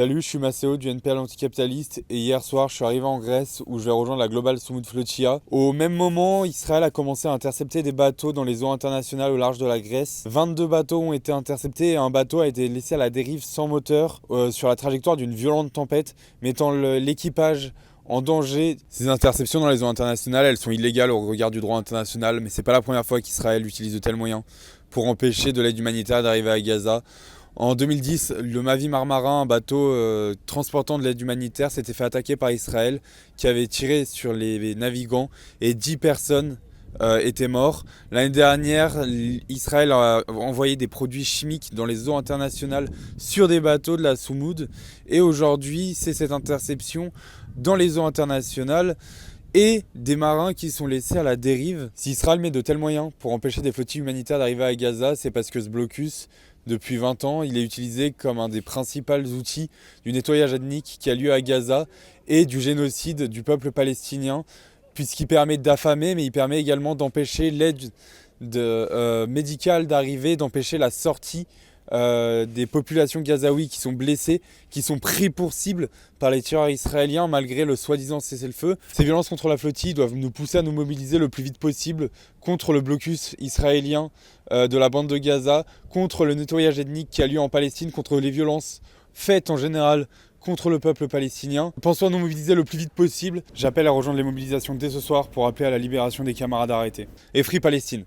Salut, je suis Maceo du NPL Anticapitaliste et hier soir je suis arrivé en Grèce où je vais rejoindre la Global Smooth Flotilla. Au même moment, Israël a commencé à intercepter des bateaux dans les eaux internationales au large de la Grèce. 22 bateaux ont été interceptés et un bateau a été laissé à la dérive sans moteur sur la trajectoire d'une violente tempête, mettant l'équipage en danger. Ces interceptions dans les eaux internationales, elles sont illégales au regard du droit international, mais c'est pas la première fois qu'Israël utilise de tels moyens pour empêcher de l'aide humanitaire d'arriver à Gaza. En 2010, le Mavi Marmara, un bateau transportant de l'aide humanitaire, s'était fait attaquer par Israël, qui avait tiré sur les navigants et 10 personnes étaient mortes. L'année dernière, Israël a envoyé des produits chimiques dans les eaux internationales sur des bateaux de la Soumoud. Et aujourd'hui, c'est cette interception dans les eaux internationales et des marins qui sont laissés à la dérive. Si Israël met de tels moyens pour empêcher des flottilles humanitaires d'arriver à Gaza, c'est parce que ce blocus, depuis 20 ans, il est utilisé comme un des principaux outils du nettoyage ethnique qui a lieu à Gaza et du génocide du peuple palestinien, puisqu'il permet d'affamer, mais il permet également d'empêcher l'aide médicale d'arriver, d'empêcher la sortie des populations gazaouis qui sont blessées, qui sont pris pour cible par les tireurs israéliens malgré le soi-disant cessez-le-feu. Ces violences contre la flottille doivent nous pousser à nous mobiliser le plus vite possible contre le blocus israélien de la bande de Gaza, contre le nettoyage ethnique qui a lieu en Palestine, contre les violences faites en général contre le peuple palestinien. Pensons à nous mobiliser le plus vite possible. J'appelle à rejoindre les mobilisations dès ce soir pour appeler à la libération des camarades arrêtés. Et Free Palestine!